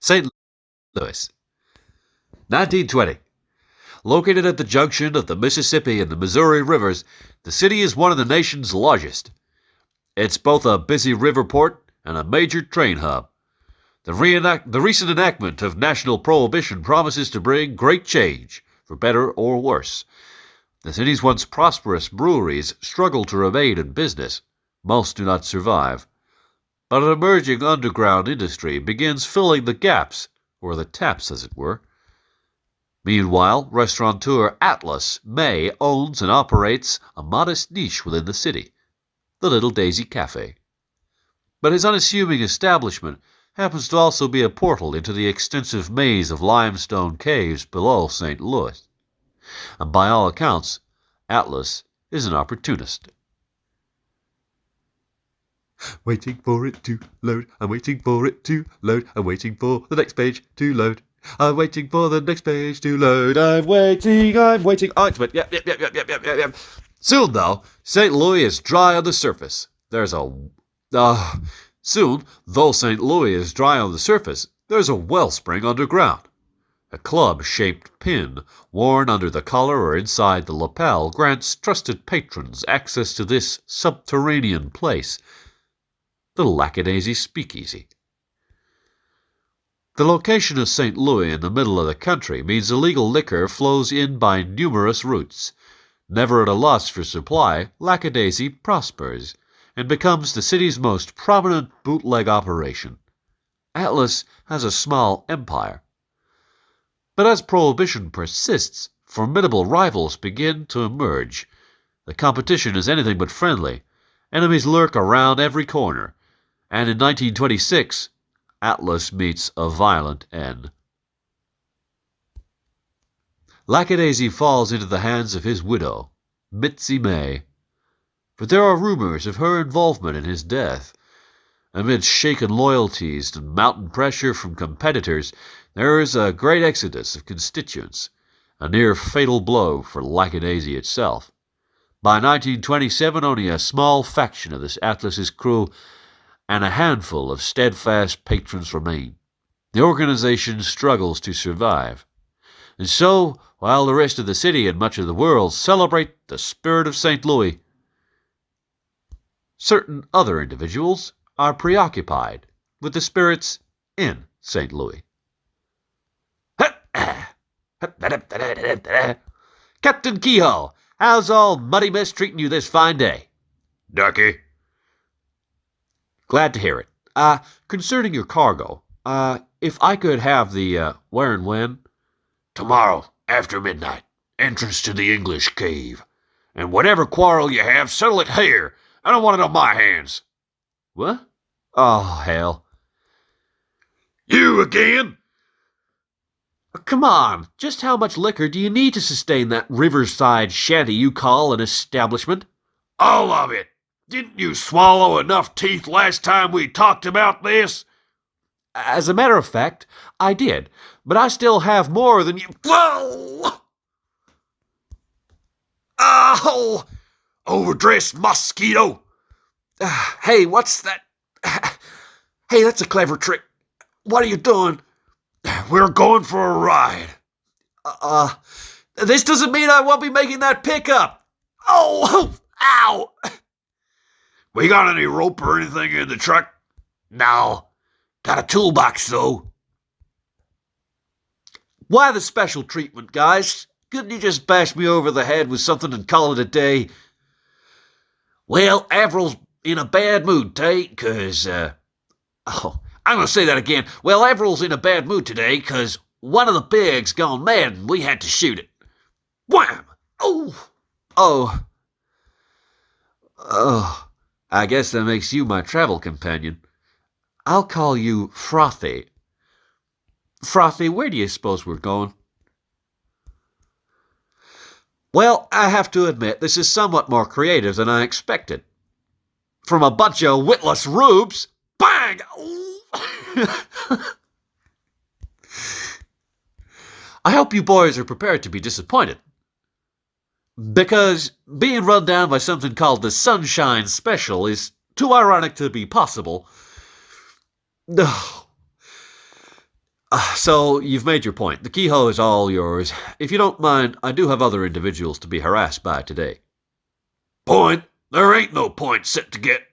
St. Louis, 1920. Located at the junction of the Mississippi and the Missouri rivers, the city is one of the nation's largest. It's both a busy river port and a major train hub. The recent enactment of national prohibition promises to bring great change, for better or worse. The city's once prosperous breweries struggle to remain in business. Most do not survive. But an emerging underground industry begins filling the gaps, or the taps as it were. Meanwhile, restaurateur Atlas May owns and operates a modest niche within the city, the Little Daisy Cafe. But his unassuming establishment happens to also be a portal into the extensive maze of limestone caves below St. Louis. And by all accounts, Atlas is an opportunist. Waiting for it to load, I'm waiting for it to load, I'm waiting for the next page to load. I'm waiting for the next page to load. I'm waiting. Oh, it's wet. Yep. Soon, though, St. Louis is dry on the surface. Soon, though St. Louis is dry on the surface, there's a wellspring underground. A club-shaped pin, worn under the collar or inside the lapel, grants trusted patrons access to this subterranean place, the Lackadaisy Speakeasy. The location of St. Louis in the middle of the country means illegal liquor flows in by numerous routes. Never at a loss for supply, Lackadaisy prospers and becomes the city's most prominent bootleg operation. Atlas has a small empire. But as prohibition persists, formidable rivals begin to emerge. The competition is anything but friendly. Enemies lurk around every corner, and in 1926, Atlas meets a violent end. Lackadaisy falls into the hands of his widow, Mitzi May, but there are rumors of her involvement in his death. Amid shaken loyalties and mounting pressure from competitors, there is a great exodus of constituents, a near-fatal blow for Lackadaisy itself. By 1927, only a small faction of this Atlas's crew and a handful of steadfast patrons remain. The organization struggles to survive. And so, while the rest of the city and much of the world celebrate the spirit of St. Louis, certain other individuals are preoccupied with the spirits in St. Louis. Captain Kehoe, how's all Muddy Miss treating you this fine day? Ducky. Glad to hear it. Concerning your cargo, if I could have the, where and when? Tomorrow, after midnight, entrance to the English cave. And whatever quarrel you have, settle it here. I don't want it on my hands. What? Oh, hell. You again? Come on, just how much liquor do you need to sustain that riverside shanty you call an establishment? All of it. Didn't you swallow enough teeth last time we talked about this? As a matter of fact, I did, but I still have more than you... Whoa! Oh! Overdressed mosquito! Hey, what's that? Hey, that's a clever trick. What are you doing? We're going for a ride. This doesn't mean I won't be making that pickup. Oh! Ow! We got any rope or anything in the truck? No. Got a toolbox, though. Why the special treatment, guys? Couldn't you just bash me over the head with something and call it a day? Well, Averil's in a bad mood today, 'cause, I'm gonna say that again. Well, Averil's in a bad mood today, 'cause one of the pigs gone mad and we had to shoot it. Wham! Oh. I guess that makes you my travel companion. I'll call you Frothy. Frothy, where do you suppose we're going? Well, I have to admit, this is somewhat more creative than I expected. From a bunch of witless rubes, bang! I hope you boys are prepared to be disappointed. Because being run down by something called the Sunshine Special is too ironic to be possible. So, you've made your point. The Kehoe is all yours. If you don't mind, I do have other individuals to be harassed by today. Point? There ain't no point except to get...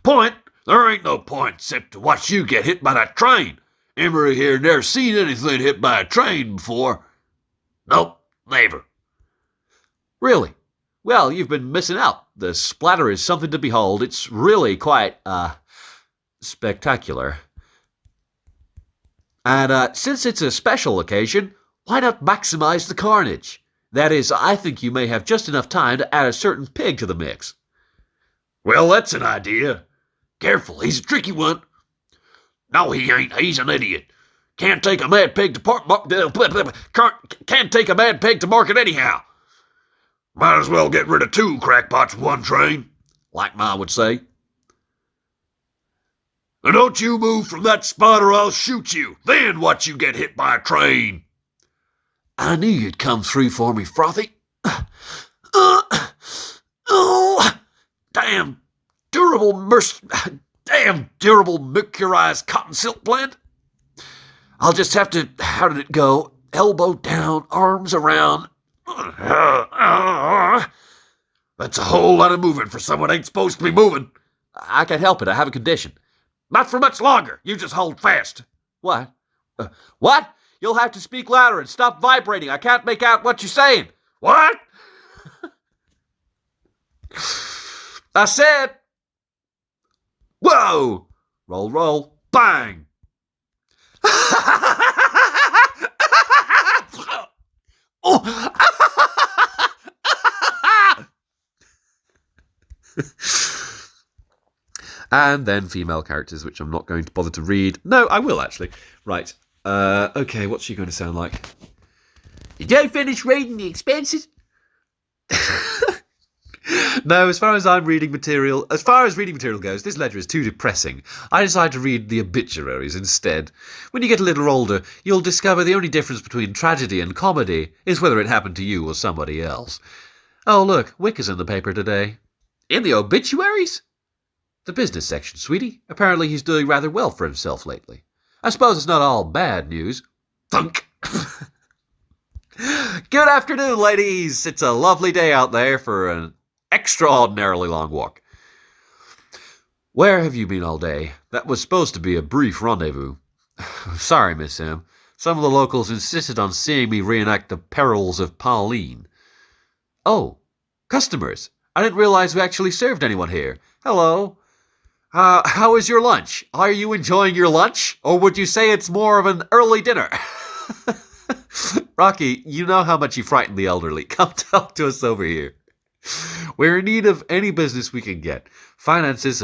Point? There ain't no point except to watch you get hit by that train. Emery here never seen anything hit by a train before. Nope, never. Really? Well, you've been missing out. The splatter is something to behold. It's really quite, spectacular. And, since it's a special occasion, why not maximize the carnage? That is, I think you may have just enough time to add a certain pig to the mix. Well, that's an idea. Careful, he's a tricky one. No, he ain't. He's an idiot. Can't take a mad pig to can't take a mad pig to market anyhow. Might as well get rid of two crackpots with one train, like Ma would say. And don't you move from that spot or I'll shoot you. Then watch you get hit by a train. I knew you'd come through for me, Frothy. Damn durable mercurized cotton silk blend. I'll just have to, how did it go? Elbow down, arms around. That's a whole lot of moving for someone ain't supposed to be moving. I can't help it. I have a condition. Not for much longer. You just hold fast. What? What? You'll have to speak louder and stop vibrating. I can't make out what you're saying. What? I said... Whoa! Roll, roll. Bang! Oh! And then female characters, which I'm not going to bother to read. No, I will, actually. Right. Okay, what's she going to sound like? Did I finish reading the expenses? No, as far as reading material goes, this ledger is too depressing. I decided to read the obituaries instead. When you get a little older, you'll discover the only difference between tragedy and comedy is whether it happened to you or somebody else. Oh, look, Wick is in the paper today. In the obituaries? The business section, sweetie. Apparently he's doing rather well for himself lately. I suppose it's not all bad news. Thunk. Good afternoon, ladies. It's a lovely day out there for an extraordinarily long walk. Where have you been all day? That was supposed to be a brief rendezvous. Sorry, Miss Sam. Some of the locals insisted on seeing me reenact the perils of Pauline. Oh, customers. I didn't realize we actually served anyone here. Hello. How is your lunch? Are you enjoying your lunch? Or would you say it's more of an early dinner? Rocky, you know how much you frighten the elderly. Come talk to us over here. We're in need of any business we can get. Finances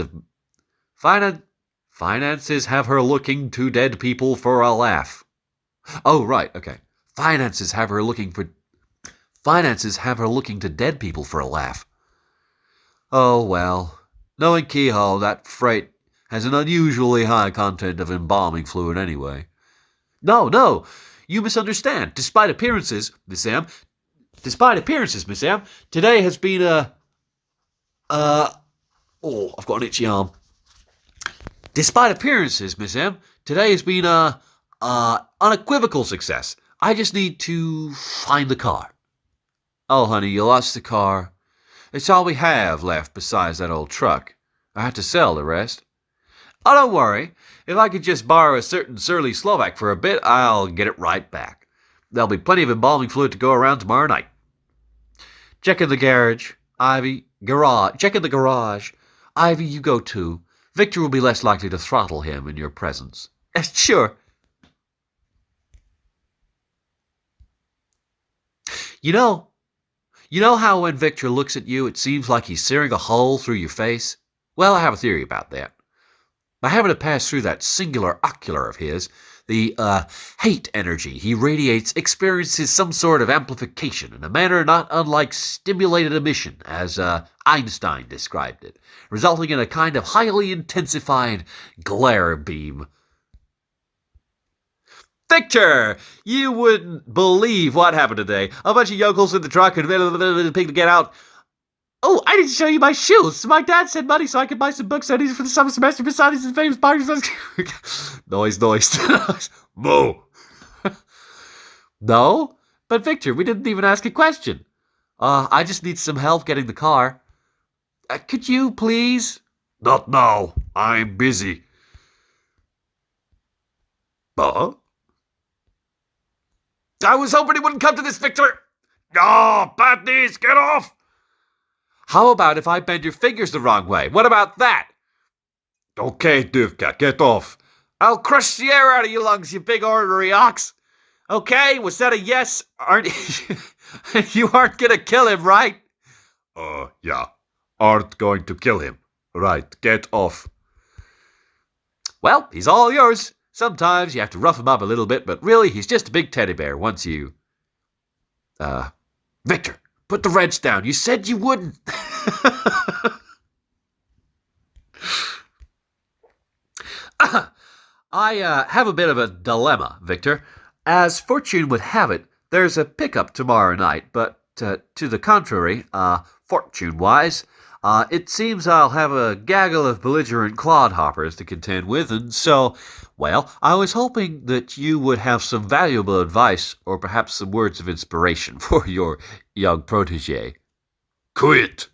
have her looking to dead people for a laugh. Oh, right, okay. Finances have her looking to dead people for a laugh. Oh, well. Knowing Kehoe, that freight has an unusually high content of embalming fluid anyway. No, you misunderstand. Despite appearances, Miss Sam, today has been I've got an itchy arm. Despite appearances, Miss M, today has been unequivocal success. I just need to find the car. Oh, honey, you lost the car. It's all we have left besides that old truck. I had to sell the rest. Oh, don't worry. If I could just borrow a certain surly Slovak for a bit, I'll get it right back. There'll be plenty of embalming fluid to go around tomorrow night. Check in the garage. Check in the garage. Ivy, you go too. Victor will be less likely to throttle him in your presence. Sure. You know how when Victor looks at you, it seems like he's searing a hole through your face? Well, I have a theory about that. By having to pass through that singular ocular of his, the hate energy he radiates experiences some sort of amplification in a manner not unlike stimulated emission, as Einstein described it, resulting in a kind of highly intensified glare beam. Victor, you wouldn't believe what happened today. A bunch of yokels in the truck and the pig to get out. Oh, I didn't show you my shoes. My dad sent money so I could buy some books I needed for the summer semester besides his famous parties. Noise. Moo. No? But Victor, we didn't even ask a question. I just need some help getting the car. Could you, please? Not now. I'm busy. Huh? I was hoping he wouldn't come to this, Victor. Oh, bad news. Get off. How about if I bend your fingers the wrong way? What about that? Okay, Duvka, get off. I'll crush the air out of your lungs, you big ornery ox. Okay, was that a yes? You aren't gonna kill him, right? Yeah. Aren't going to kill him. Right, get off. Well, he's all yours. Sometimes you have to rough him up a little bit, but really, he's just a big teddy bear once you... Victor, put the wrench down. You said you wouldn't. I have a bit of a dilemma, Victor. As fortune would have it, there's a pickup tomorrow night, but to the contrary, fortune-wise, it seems I'll have a gaggle of belligerent clodhoppers to contend with, and so, well, I was hoping that you would have some valuable advice or perhaps some words of inspiration for your young protege. Quit.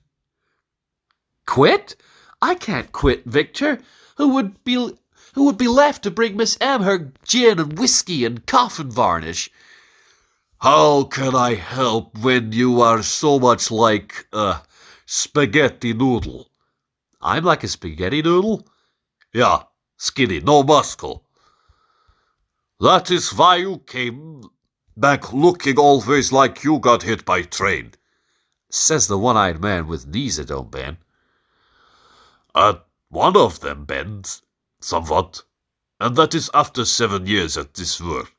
Quit? I can't quit, Victor. Who would be left to bring Miss M her gin and whiskey and coffin varnish? How can I help when you are so much like spaghetti noodle? I'm like a spaghetti noodle? Yeah, skinny, no muscle. That is why you came back looking always like you got hit by train. Says the one-eyed man with knees that don't bend. One of them bends, somewhat, and that is after 7 years at this work.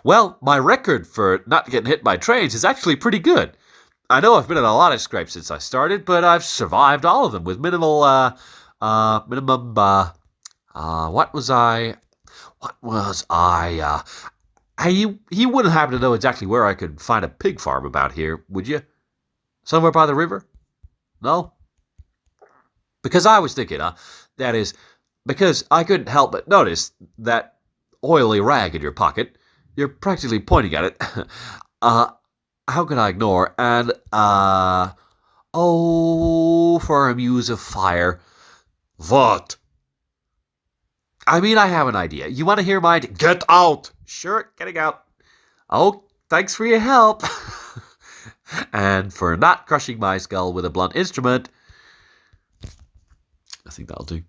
Well, my record for not getting hit by trains is actually pretty good. I know I've been in a lot of scrapes since I started, but I've survived all of them with minimal, what was I? You wouldn't happen to know exactly where I could find a pig farm about here, would you? Somewhere by the river? No? Because I was thinking, that is, because I couldn't help but notice that oily rag in your pocket. You're practically pointing at it. How could I ignore? And, for a muse of fire. What? I mean, I have an idea. You want to hear my idea? Get out! Sure, getting out. Oh, thanks for your help. And for not crushing my skull with a blunt instrument. I think that'll do.